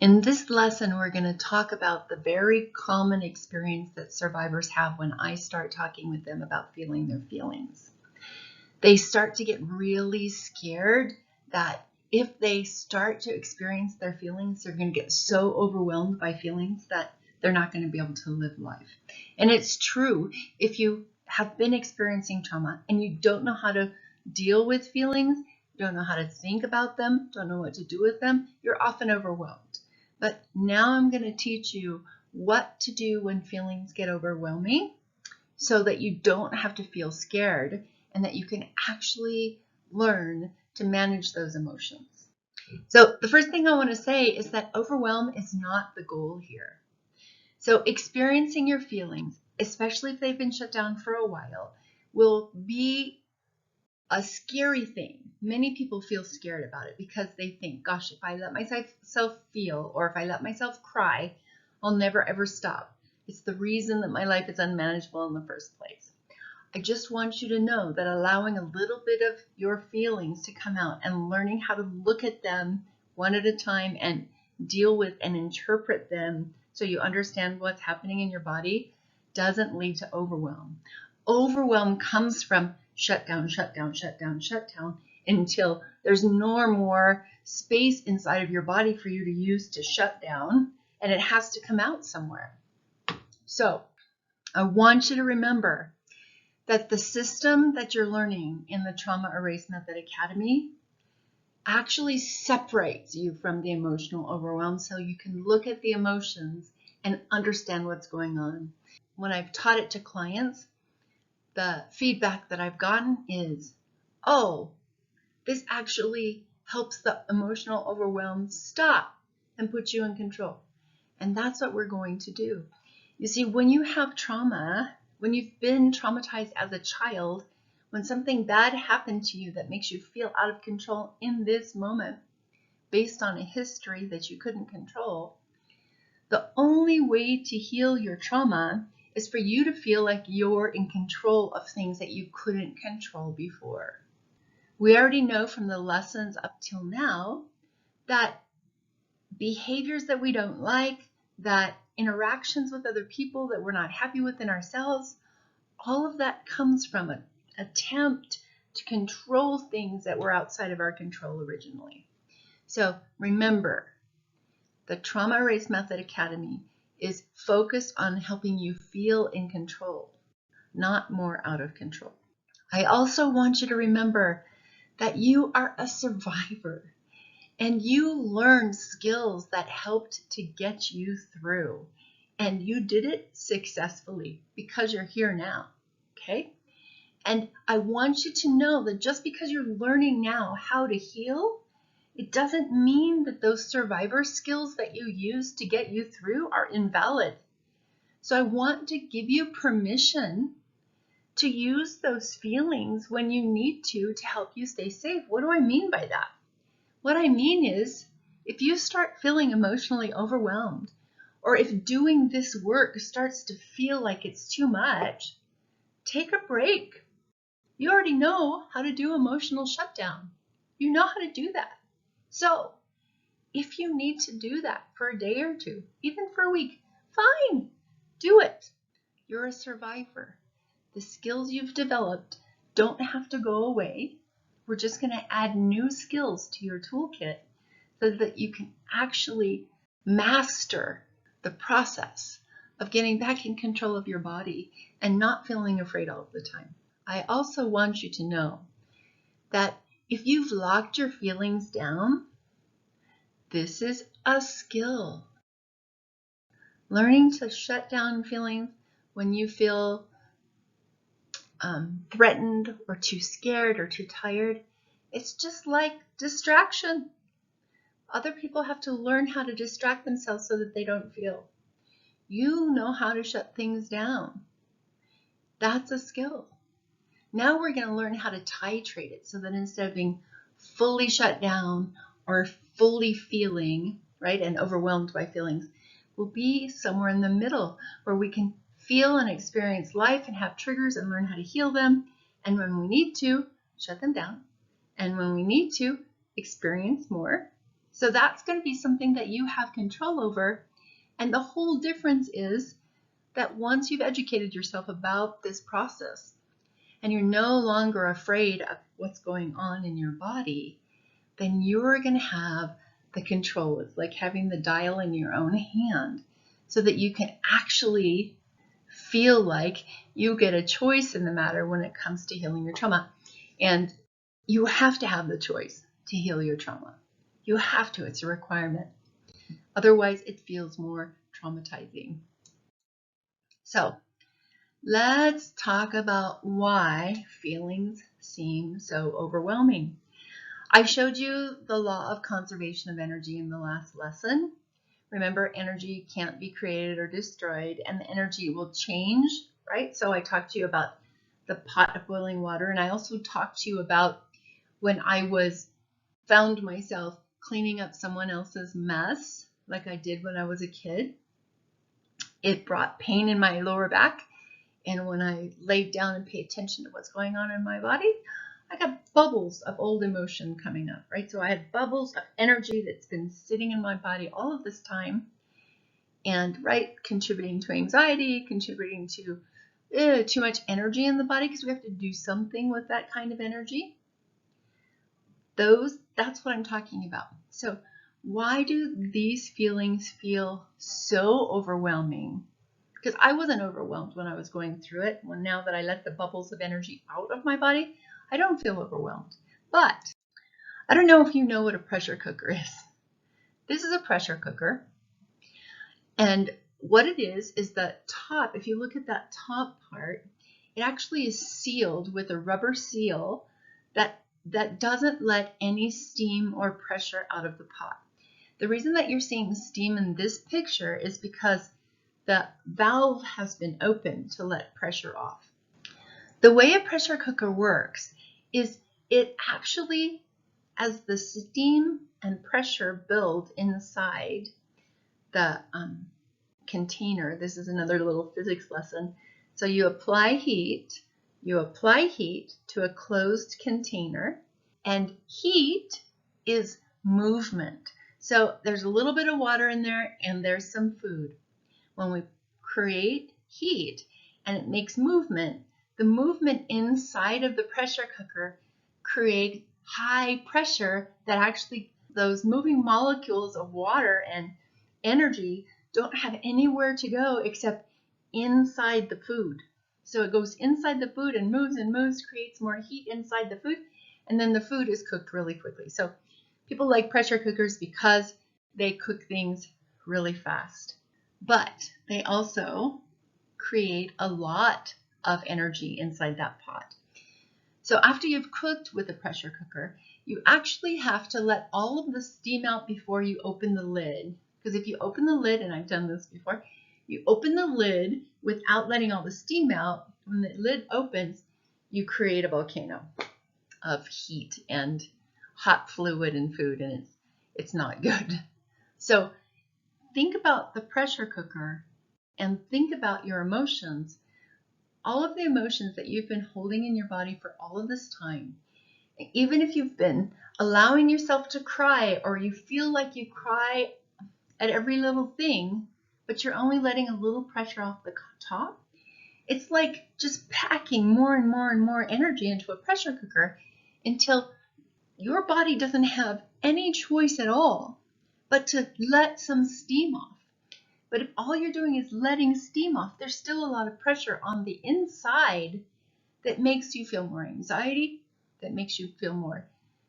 In this lesson, we're going to talk about the very common experience that survivors have when I start talking with them about feeling their feelings. They start to get really scared that if they start to experience their feelings, they're going to get so overwhelmed by feelings that they're not going to be able to live life. And it's true, if you have been experiencing trauma and you don't know how to deal with feelings, don't know how to think about them, don't know what to do with them, you're often overwhelmed. But now I'm going to teach you what to do when feelings get overwhelming so that you don't have to feel scared and that you can actually learn to manage those emotions. So the first thing I want to say is that overwhelm is not the goal here. So experiencing your feelings, especially if they've been shut down for a while, will be a scary thing. Many people feel scared about it because they think, gosh, if I let myself feel or if I let myself cry, I'll never ever stop. It's the reason that my life is unmanageable in the first place. I just want you to know that allowing a little bit of your feelings to come out and learning how to look at them one at a time and deal with and interpret them so you understand what's happening in your body doesn't lead to overwhelm. Overwhelm comes from shut down, shut down, shut down, shut down until there's no more space inside of your body for you to use to shut down, and it has to come out somewhere. So I want you to remember that the system that you're learning in the Trauma Erase Method Academy actually separates you from the emotional overwhelm so you can look at the emotions and understand what's going on. When I've taught it to clients, the feedback that I've gotten is, oh, this actually helps the emotional overwhelm stop and put you in control. And that's what we're going to do. You see, when you have trauma, when you've been traumatized as a child, when something bad happened to you that makes you feel out of control in this moment, based on a history that you couldn't control, the only way to heal your trauma is for you to feel like you're in control of things that you couldn't control before. We already know from the lessons up till now that behaviors that we don't like, that interactions with other people that we're not happy with in ourselves, all of that comes from an attempt to control things that were outside of our control originally. So remember, the Trauma Erase Method Academy is focused on helping you feel in control, not more out of control. I also want you to remember that you are a survivor and you learned skills that helped to get you through, and you did it successfully because you're here now, okay? And I want you to know that just because you're learning now how to heal, it doesn't mean that those survivor skills that you use to get you through are invalid. So I want to give you permission to use those feelings when you need to help you stay safe. What do I mean by that? What I mean is, if you start feeling emotionally overwhelmed, or if doing this work starts to feel like it's too much, take a break. You already know how to do emotional shutdown. You know how to do that. So if you need to do that for a day or two, even for a week, fine, do it. You're a survivor. The skills you've developed don't have to go away. We're just going to add new skills to your toolkit so that you can actually master the process of getting back in control of your body and not feeling afraid all the time. I also want you to know that if you've locked your feelings down, this is a skill. Learning to shut down feelings when you feel threatened or too scared or too tired, it's just like distraction. Other people have to learn how to distract themselves so that they don't feel. You know how to shut things down. That's a skill. Now we're going to learn how to titrate it so that instead of being fully shut down or fully feeling, right, and overwhelmed by feelings, we'll be somewhere in the middle where we can feel and experience life and have triggers and learn how to heal them. And when we need to, shut them down. And when we need to, experience more So that's going to be something that you have control over. And the whole difference is that once you've educated yourself about this process and you're no longer afraid of what's going on in your body, then you're going to have the control. It's like having the dial in your own hand so that you can actually feel like you get a choice in the matter when it comes to healing your trauma. And you have to have the choice to heal your trauma. You have to. It's a requirement. Otherwise, it feels more traumatizing. So let's talk about why feelings seem so overwhelming. I showed you the law of conservation of energy in the last lesson. Remember, energy can't be created or destroyed, and the energy will change, right? So I talked to you about the pot of boiling water, and I also talked to you about when I found myself cleaning up someone else's mess, like I did when I was a kid. It brought pain in my lower back, and when I laid down and paid attention to what's going on in my body, I got bubbles of old emotion coming up, right? So I had bubbles of energy that's been sitting in my body all of this time and, right, contributing to anxiety, contributing to too much energy in the body because we have to do something with that kind of energy. That's what I'm talking about. So why do these feelings feel so overwhelming? Because I wasn't overwhelmed when I was going through it. Well, now that I let the bubbles of energy out of my body, I don't feel overwhelmed. But I don't know if you know what a pressure cooker is. This is a pressure cooker. And what it is the top, if you look at that top part, it actually is sealed with a rubber seal that doesn't let any steam or pressure out of the pot. The reason that you're seeing steam in this picture is because the valve has been opened to let pressure off. The way a pressure cooker works is it actually, as the steam and pressure build inside the container, this is another little physics lesson. So you apply heat to a closed container, and heat is movement. So there's a little bit of water in there and there's some food. When we create heat and it makes movement, the movement inside of the pressure cooker create high pressure that actually those moving molecules of water and energy don't have anywhere to go except inside the food. So it goes inside the food and moves, creates more heat inside the food, and then the food is cooked really quickly. So people like pressure cookers because they cook things really fast. But they also create a lot of energy inside that pot. So after you've cooked with a pressure cooker, you actually have to let all of the steam out before you open the lid. Because if you open the lid, and I've done this before, you open the lid without letting all the steam out, when the lid opens, you create a volcano of heat and hot fluid and food, and it's not good. So think about the pressure cooker and think about your emotions. All of the emotions that you've been holding in your body for all of this time, even if you've been allowing yourself to cry or you feel like you cry at every little thing, but you're only letting a little pressure off the top, it's like just packing more and more and more energy into a pressure cooker until your body doesn't have any choice at all but to let some steam off. But if all you're doing is letting steam off, there's still a lot of pressure on the inside that makes you feel more anxiety, that makes you feel more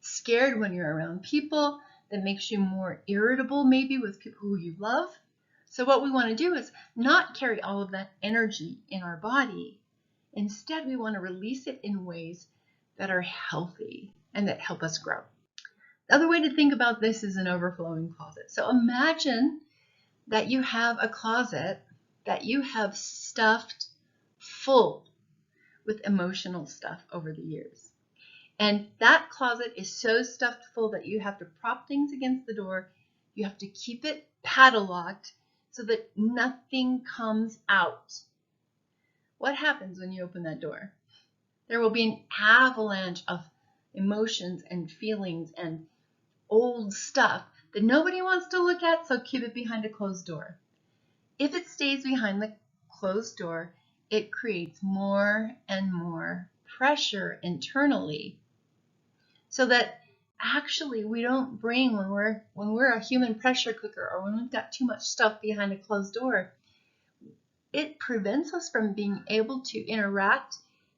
scared when you're around people, that makes you more irritable maybe with people who you love. So what we want to do is not carry all of that energy in our body. Instead, we want to release it in ways that are healthy and that help us grow. The other way to think about this is an overflowing closet. So imagine that you have a closet that you have stuffed full with emotional stuff over the years. And that closet is so stuffed full that you have to prop things against the door. You have to keep it padlocked so that nothing comes out. What happens when you open that door? There will be an avalanche of emotions and feelings and old stuff that nobody wants to look at, so keep it behind a closed door. If it stays behind the closed door, it creates more and more pressure internally, so that actually we don't bring, when we're a human pressure cooker, or when we've got too much stuff behind a closed door, it prevents us from being able to interact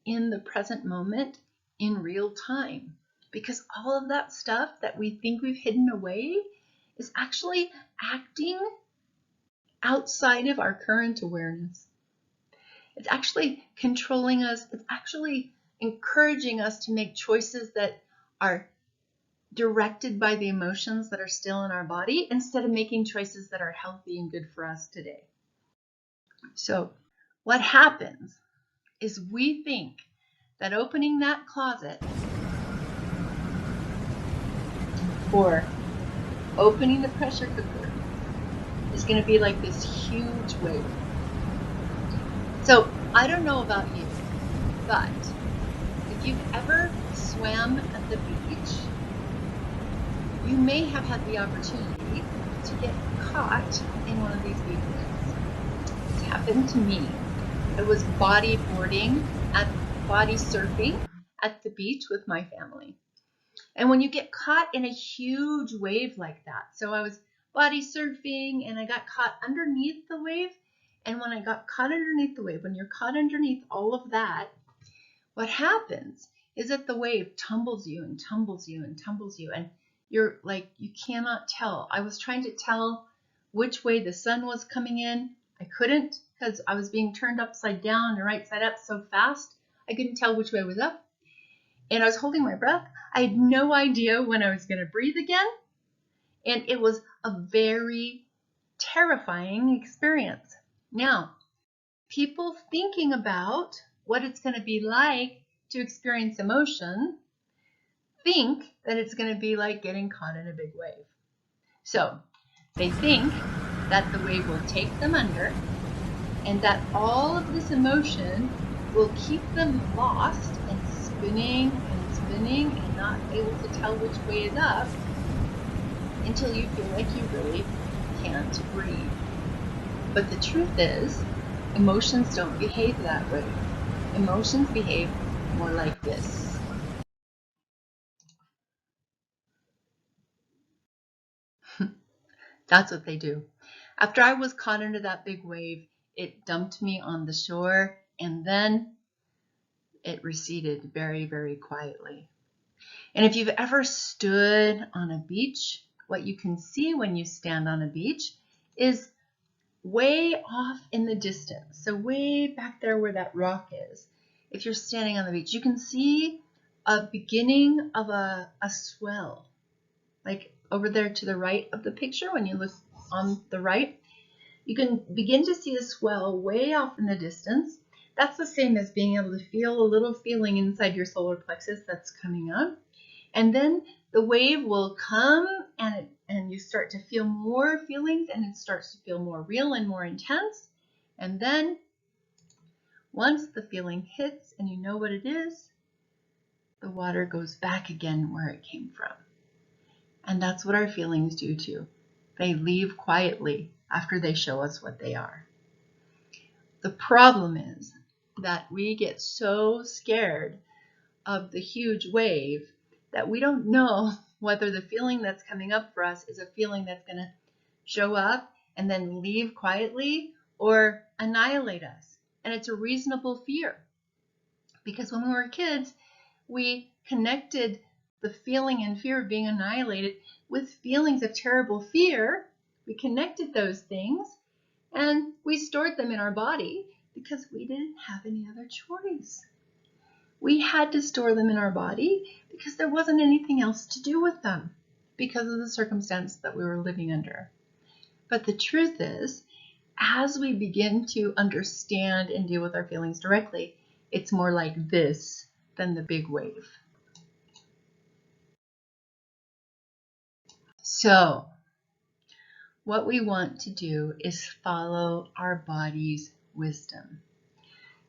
in the present moment in real time, because all of that stuff that we think we've hidden away is actually acting outside of our current awareness. It's actually controlling us. It's actually encouraging us to make choices that are directed by the emotions that are still in our body, instead of making choices that are healthy and good for us today. So what happens is we think that opening that closet, or opening the pressure cooker, is going to be like this huge wave. So I don't know about you, but if you've ever swam at the beach, you may have had the opportunity to get caught in one of these big waves. It's happened to me. I was body surfing at the beach with my family. And when you get caught in a huge wave like that, so I was body surfing and I got caught underneath the wave. And when I got caught underneath the wave, when you're caught underneath all of that, what happens is that the wave tumbles you and tumbles you and tumbles you, and you're like, you cannot tell. I was trying to tell which way the sun was coming in. I couldn't, because I was being turned upside down and right side up so fast, I couldn't tell which way was up. And I was holding my breath. I had no idea when I was going to breathe again. And it was a very terrifying experience. Now, people thinking about what it's going to be like to experience emotion think that it's going to be like getting caught in a big wave. So they think that the wave will take them under, and that all of this emotion will keep them lost and spinning and not able to tell which way is up, until you feel like you really can't breathe. But the truth is, emotions don't behave that way. Emotions behave more like this. That's what they do. After I was caught under that big wave, it dumped me on the shore, and then it receded very, very quietly. And if you've ever stood on a beach, what you can see when you stand on a beach is way off in the distance. So way back there where that rock is, if you're standing on the beach, you can see a beginning of a swell. Like over there to the right of the picture, when you look on the right, you can begin to see a swell way off in the distance. That's the same as being able to feel a little feeling inside your solar plexus that's coming up. And then the wave will come, and you start to feel more feelings, and it starts to feel more real and more intense. And then once the feeling hits and you know what it is, the water goes back again where it came from. And that's what our feelings do too. They leave quietly after they show us what they are. The problem is that we get so scared of the huge wave that we don't know whether the feeling that's coming up for us is a feeling that's going to show up and then leave quietly, or annihilate us. And it's a reasonable fear, because when we were kids, we connected the feeling and fear of being annihilated with feelings of terrible fear. We connected those things and we stored them in our body because we didn't have any other choice. We had to store them in our body because there wasn't anything else to do with them because of the circumstance that we were living under. But the truth is, as we begin to understand and deal with our feelings directly, it's more like this than the big wave. So, what we want to do is follow our body's wisdom.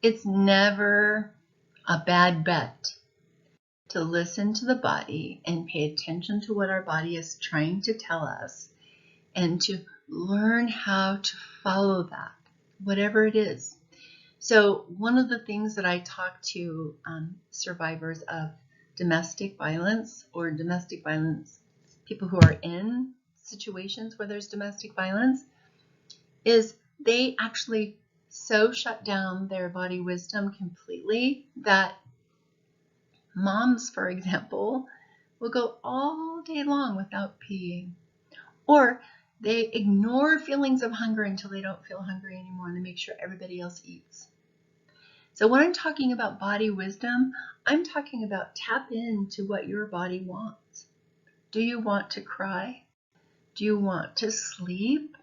It's never a bad bet to listen to the body and pay attention to what our body is trying to tell us, and to learn how to follow that, whatever it is. So one of the things that I talk to survivors of domestic violence, or domestic violence, people who are in situations where there's domestic violence, is they actually so shut down their body wisdom completely that moms, for example, will go all day long without peeing. Or they ignore feelings of hunger until they don't feel hungry anymore, and they make sure everybody else eats. So when I'm talking about body wisdom, I'm talking about tap into what your body wants. Do you want to cry? Do you want to sleep?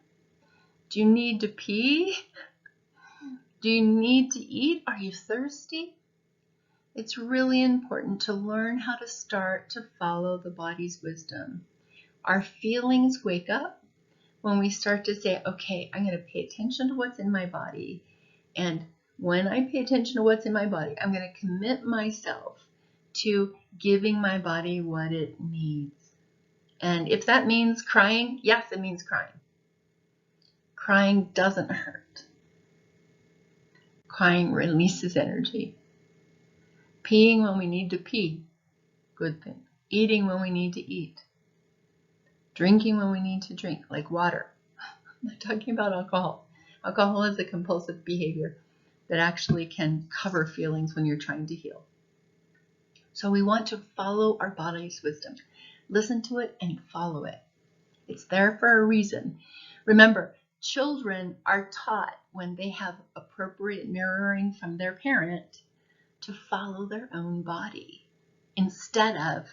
Do you need to pee? Do you need to eat? Are you thirsty? It's really important to learn how to start to follow the body's wisdom. Our feelings wake up when we start to say, okay, I'm going to pay attention to what's in my body. And when I pay attention to what's in my body, I'm going to commit myself to giving my body what it needs. And if that means crying, yes, it means crying. Crying doesn't hurt. Crying releases energy. Peeing when we need to pee, good thing. Eating when we need to eat. Drinking when we need to drink, like water. I'm not talking about alcohol. Alcohol is a compulsive behavior that actually can cover feelings when you're trying to heal. So we want to follow our body's wisdom. Listen to it and follow it. It's there for a reason. Remember, children are taught when they have appropriate mirroring from their parent to follow their own body instead of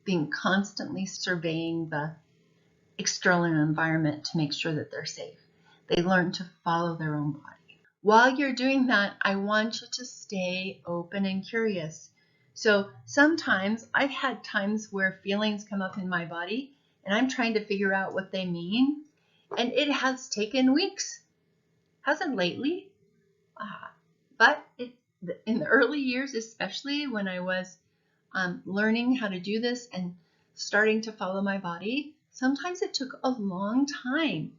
being constantly surveying the external environment to make sure that they're safe. They learn to follow their own body. While you're doing that, I want you to stay open and curious. So sometimes I've had times where feelings come up in my body and I'm trying to figure out what they mean. And it has taken weeks. Hasn't lately. But in the early years, especially when I was learning how to do this and starting to follow my body, sometimes it took a long time.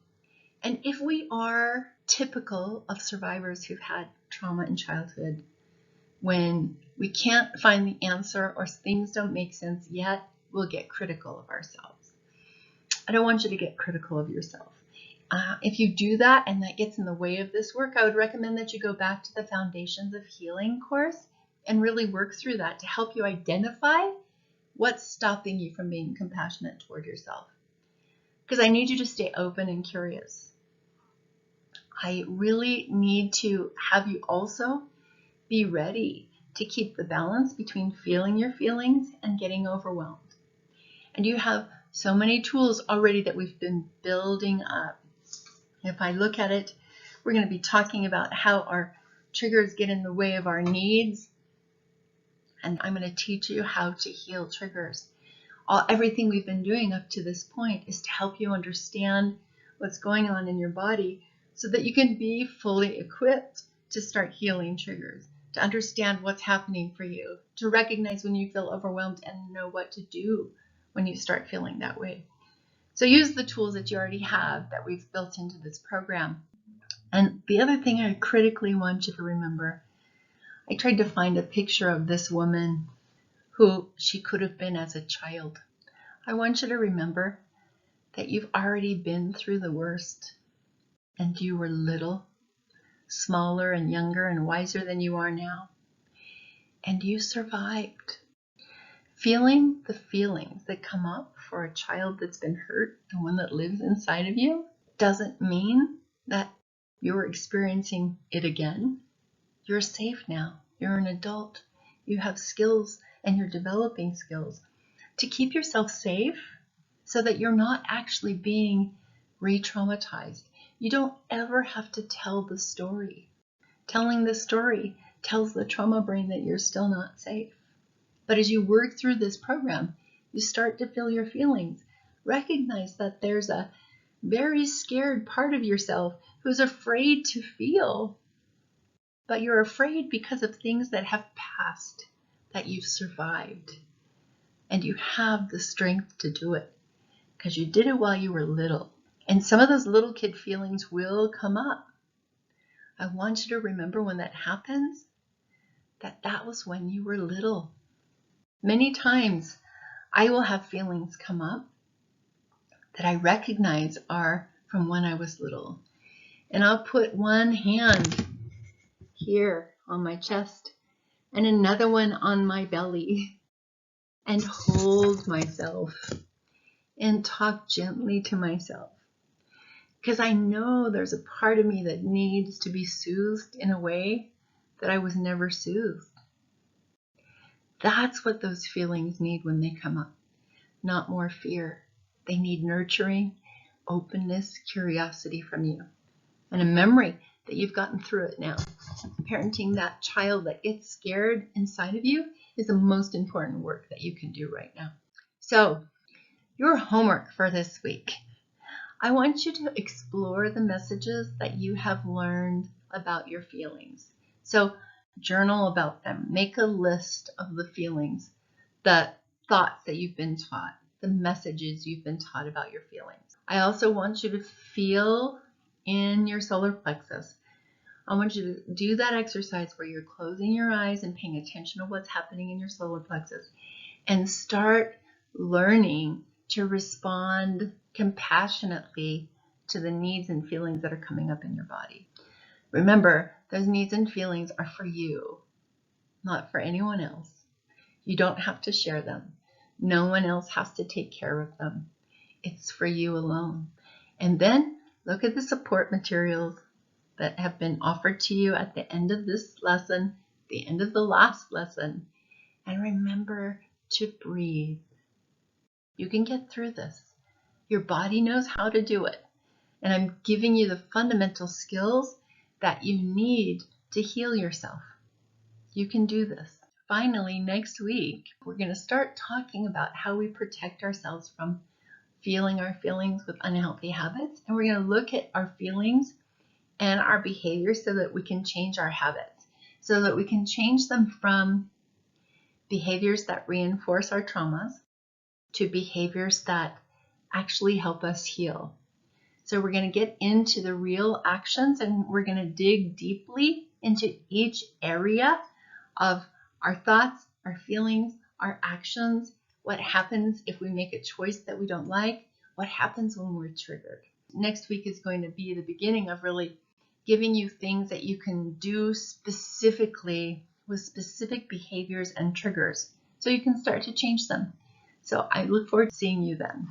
And if we are typical of survivors who've had trauma in childhood, when we can't find the answer or things don't make sense yet, we'll get critical of ourselves. I don't want you to get critical of yourself. If you do that and that gets in the way of this work, I would recommend that you go back to the Foundations of Healing course and really work through that to help you identify what's stopping you from being compassionate toward yourself. Because I need you to stay open and curious. I really need to have you also be ready to keep the balance between feeling your feelings and getting overwhelmed. And you have so many tools already that we've been building up. If I look at it, we're going to be talking about how our triggers get in the way of our needs. And I'm going to teach you how to heal triggers. Everything we've been doing up to this point is to help you understand what's going on in your body so that you can be fully equipped to start healing triggers, to understand what's happening for you, to recognize when you feel overwhelmed and know what to do when you start feeling that way. So use the tools that you already have that we've built into this program. And the other thing I critically want you to remember, I tried to find a picture of this woman who she could have been as a child. I want you to remember that you've already been through the worst, and you were little, smaller and younger and wiser than you are now, and you survived. Feeling the feelings that come up for a child that's been hurt, the one that lives inside of you, doesn't mean that you're experiencing it again. You're safe now. You're an adult. You have skills and you're developing skills to keep yourself safe so that you're not actually being re-traumatized. You don't ever have to tell the story. Telling the story tells the trauma brain that you're still not safe. But as you work through this program, you start to feel your feelings. Recognize that there's a very scared part of yourself who's afraid to feel. But you're afraid because of things that have passed, that you've survived. And you have the strength to do it because you did it while you were little. And some of those little kid feelings will come up. I want you to remember when that happens, that was when you were little. Many times I will have feelings come up that I recognize are from when I was little. And I'll put one hand here on my chest and another one on my belly and hold myself and talk gently to myself. Because I know there's a part of me that needs to be soothed in a way that I was never soothed. That's what those feelings need when they come up, not more fear. They need nurturing, openness, curiosity from you, and a memory that you've gotten through it now. Parenting that child that gets scared inside of you is the most important work that you can do right now. So, your homework for this week. I want you to explore the messages that you have learned about your feelings. So, journal about them. Make a list of the feelings, the thoughts that you've been taught, the messages you've been taught about your feelings. I also want you to feel in your solar plexus. I want you to do that exercise where you're closing your eyes and paying attention to what's happening in your solar plexus and start learning to respond compassionately to the needs and feelings that are coming up in your body. Remember, those needs and feelings are for you, not for anyone else. You don't have to share them. No one else has to take care of them. It's for you alone. And then look at the support materials that have been offered to you at the end of this lesson, the end of the last lesson, and remember to breathe. You can get through this. Your body knows how to do it. And I'm giving you the fundamental skills that you need to heal yourself. You can do this. Finally, next week, we're going to start talking about how we protect ourselves from feeling our feelings with unhealthy habits. And we're going to look at our feelings and our behaviors so that we can change our habits, so that we can change them from behaviors that reinforce our traumas to behaviors that actually help us heal. So we're going to get into the real actions and we're going to dig deeply into each area of our thoughts, our feelings, our actions, what happens if we make a choice that we don't like, what happens when we're triggered. Next week is going to be the beginning of really giving you things that you can do specifically with specific behaviors and triggers so you can start to change them. So I look forward to seeing you then.